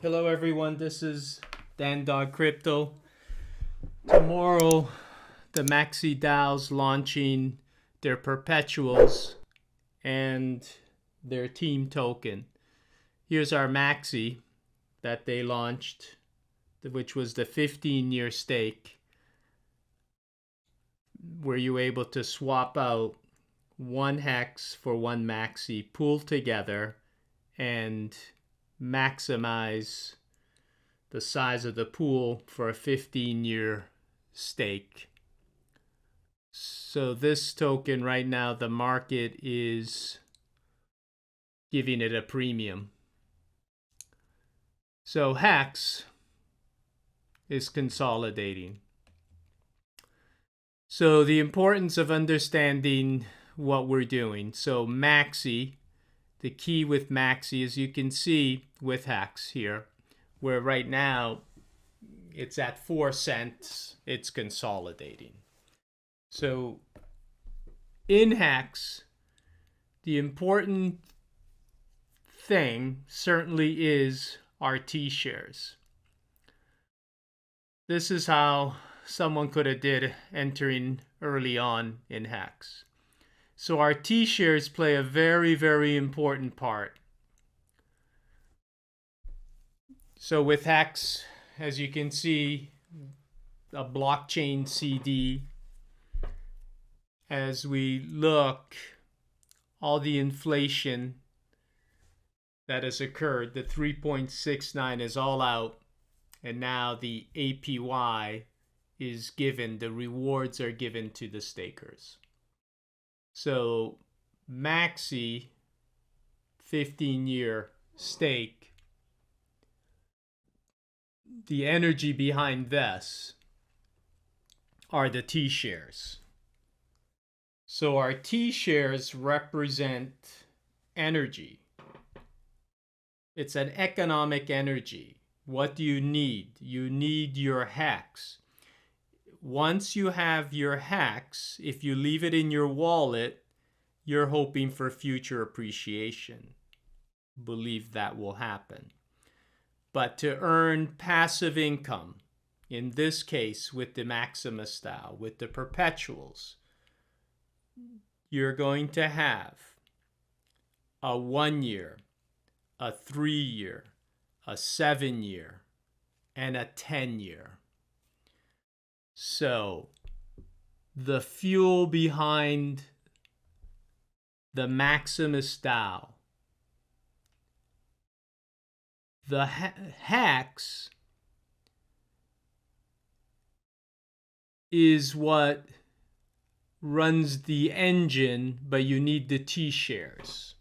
Hello everyone, this is Dan Dog Crypto. Tomorrow, the Maxi DAO's launching their perpetuals and their team token. Here's our Maxi that they launched, which was the 15-year stake, where you were able to swap out one hex for one Maxi, pool together, and maximize the size of the pool for a 15-year stake. So this token right now, the market is giving it a premium. So Hex is consolidating. So the importance of understanding what we're doing. So Maxi, the key with Maxi, as you can see with Hex here, where right now it's at 4 cents, it's consolidating. So in Hex, the important thing certainly is our T shares. This is how someone could have did entering early on in Hex. So our T shares play a very, very important part. So with Hex, as you can see, a blockchain CD, as we look, all the inflation that has occurred, the 3.69 is all out, and now the APY is given, the rewards are given to the stakers. So Maxi 15-year stake, the energy behind this are the T shares. So our T shares represent energy. It's an economic energy. What do you need? You need your Hex. Once you have your Hex, if you leave it in your wallet, you're hoping for future appreciation. Believe that will happen. But to earn passive income, in this case with the Maximus DAO, with the perpetuals, you're going to have a 1 year, a 3 year, a 7 year, and a 10 year. So the fuel behind the Maximus DAO, the Hex, is what runs the engine, but you need the T shares.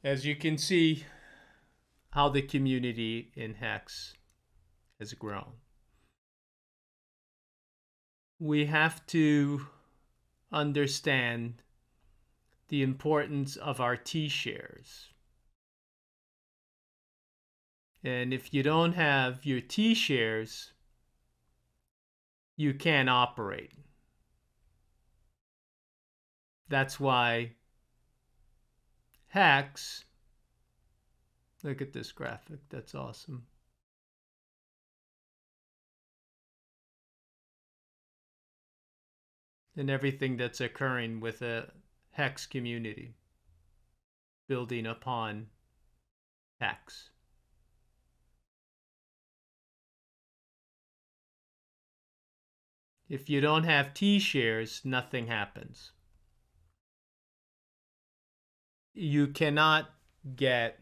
As you can see, how the community in Hex has grown. We have to understand the importance of our T shares. And if you don't have your T shares, you can't operate. That's why Hex, look at this graphic, that's awesome. And everything that's occurring with a Hex community building upon Hex. If you don't have T shares, nothing happens. You cannot get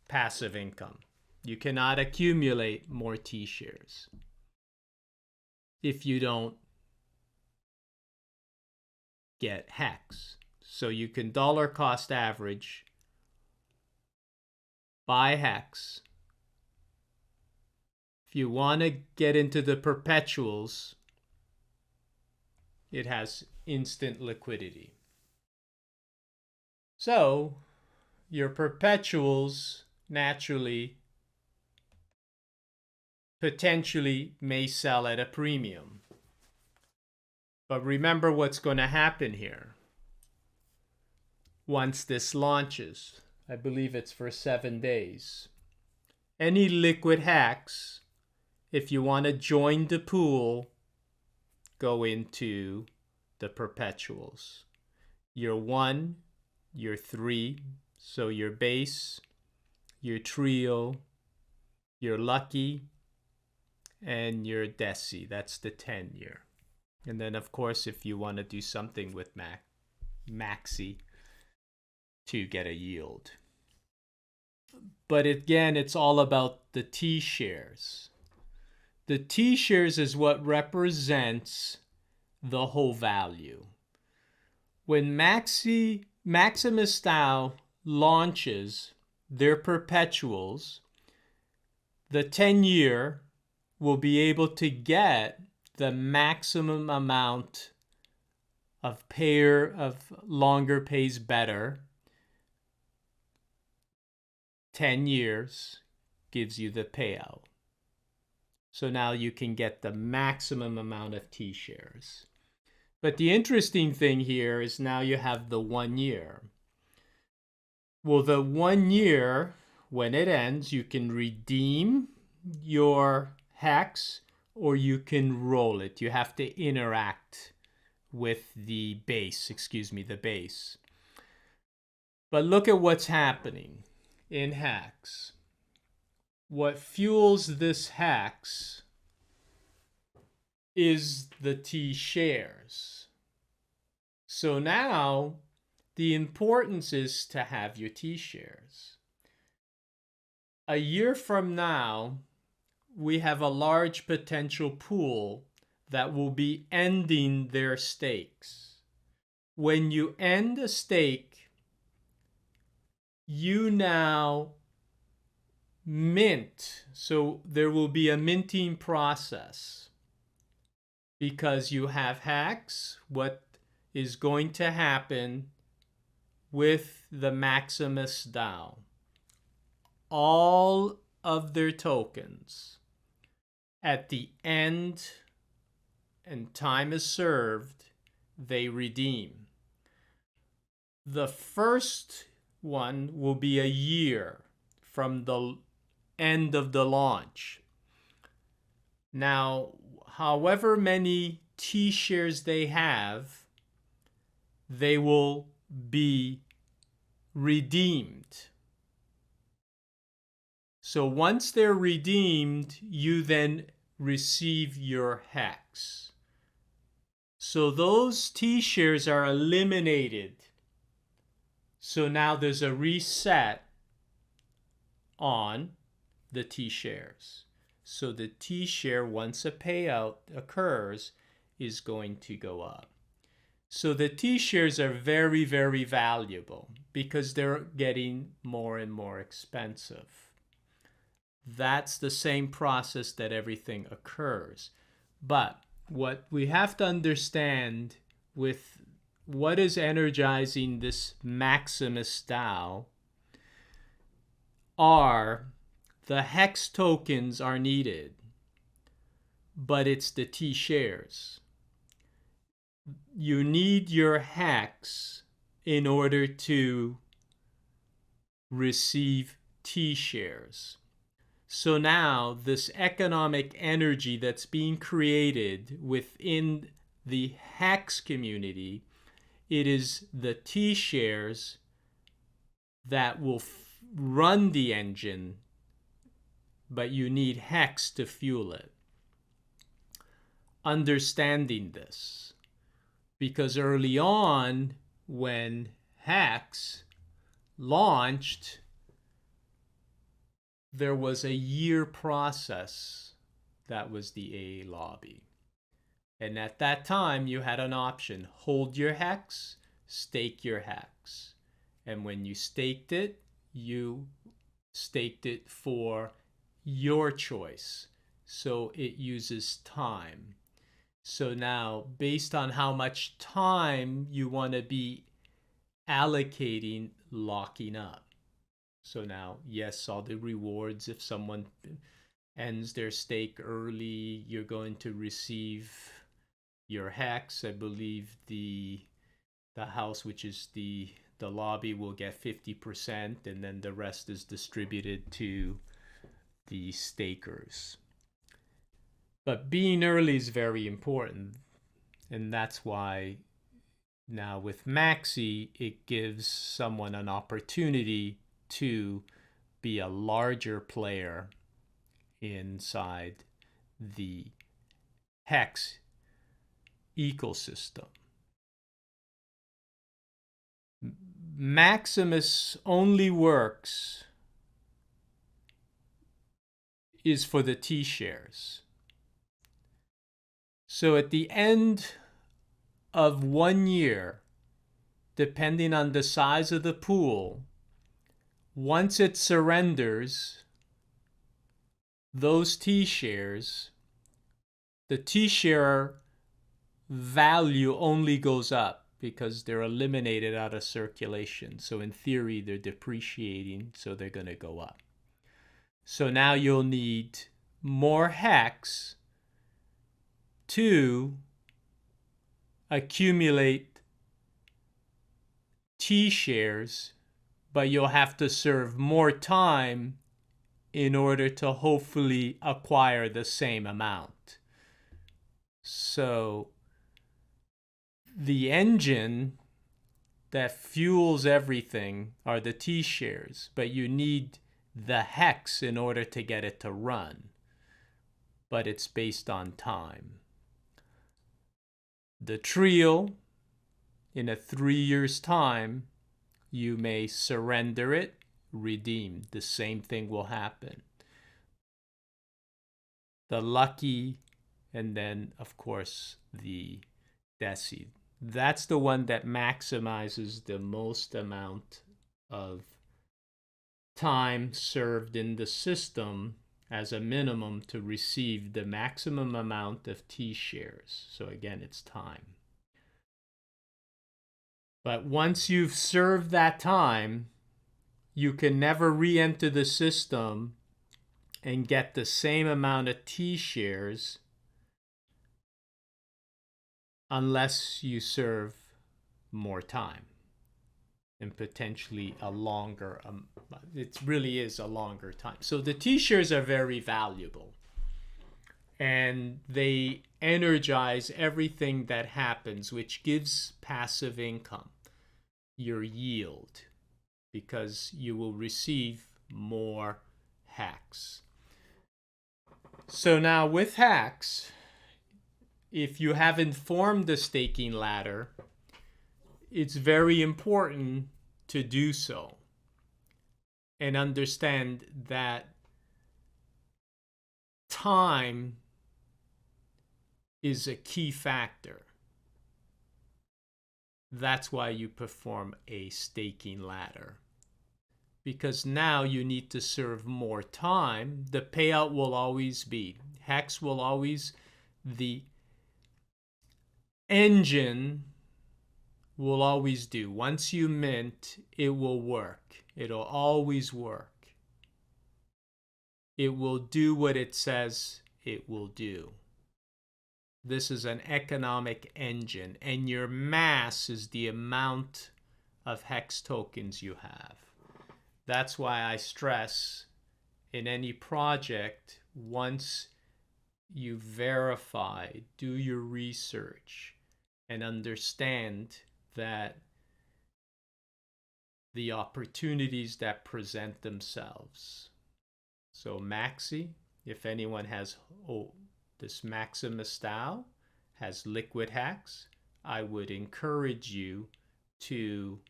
passive income. You cannot accumulate more T shares if you don't get Hex. So you can dollar cost average, buy Hex. If you want to get into the perpetuals, it has instant liquidity. So your perpetuals naturally, potentially may sell at a premium. But remember what's going to happen here once this launches. I believe it's for 7 days. Any liquid hex, if you want to join the pool, go into the perpetuals. Your 1, your 3, so your base, your trio, your lucky, and your deci. That's the 10-year. And then, of course, if you want to do something with Maxi to get a yield. But again, it's all about the T shares. The T shares is what represents the whole value. When Maximus Style launches their perpetuals, the 10-year will be able to get the maximum amount of longer pays better. 10 years gives you the payout. So now you can get the maximum amount of T shares. But the interesting thing here is now you have the 1 year. Well, the 1 year, when it ends, you can redeem your hex or you can roll it. You have to interact with the base, the base. But look at what's happening in hex. What fuels this hex is the T shares. So now the importance is to have your T shares. A year from now, we have a large potential pool that will be ending their stakes. When you end a stake, you now mint. So there will be a minting process because you have hex. What is going to happen with the Maximus DAO? All of their tokens at the end and time is served, they redeem. The first one will be a year from the end of the launch. Now, however many T shares they have, they will be redeemed. So once they're redeemed, you then receive your hex. So those T shares are eliminated. So now there's a reset on the T shares. So the T share, once a payout occurs, is going to go up. So the T shares are very, very valuable because they're getting more and more expensive. That's the same process that everything occurs. But what we have to understand with what is energizing this Maximus DAO are the hex tokens are needed, but it's the T shares. You need your hex in order to receive T shares. So now this economic energy that's being created within the hex community, it is the T shares that will run the engine, but you need hex to fuel it. Understanding this, because early on when hex launched, there was a year process. That was the AA lobby. And at that time, you had an option: hold your hex, stake your hex. And when you staked it, you staked it for your choice. So it uses time. So now, based on how much time you want to be allocating, locking up. So now, yes, all the rewards, if someone ends their stake early, you're going to receive your hex. I believe the house, which is the The lobby will get 50%, and then the rest is distributed to the stakers. But being early is very important, and that's why now with Maxi, it gives someone an opportunity to be a larger player inside the Hex ecosystem. Maximus only works is for the T-shares. So at the end of 1 year, depending on the size of the pool, once it surrenders those T-shares, the T-share value only goes up because they're eliminated out of circulation. So in theory, they're depreciating, so they're going to go up. So now you'll need more hex to accumulate T-shares, but you'll have to serve more time in order to hopefully acquire the same amount. So the engine that fuels everything are the T-shares, but you need the hex in order to get it to run. But it's based on time. The trio, in a 3 years' time, you may surrender it, redeem. The same thing will happen. The lucky, and then, of course, the Deci. That's the one that maximizes the most amount of time served in the system as a minimum to receive the maximum amount of T-shares. So again, it's time. But once you've served that time, you can never re-enter the system and get the same amount of T-shares unless you serve more time and potentially a longer, it really is a longer time. So the T-shares are very valuable, and they energize everything that happens, which gives passive income, your yield, because you will receive more hacks. So now with hacks, if you haven't formed the staking ladder, it's very important to do so and understand that time is a key factor. That's why you perform a staking ladder, because now you need to serve more time. The payout will always be, Hex will always, the engine will always do. Once you mint, it will work. It'll always work. It will do what it says it will do. This is an economic engine, and your mass is the amount of hex tokens you have. That's why I stress in any project, once you verify, do your research, and understand that the opportunities that present themselves. So Maxi, if anyone has this Maximus style, has liquid hacks, I would encourage you to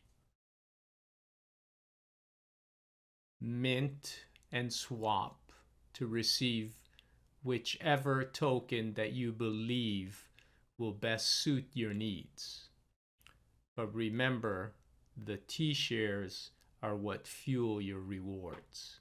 mint and swap to receive whichever token that you believe will best suit your needs. But remember, the T-shares are what fuel your rewards.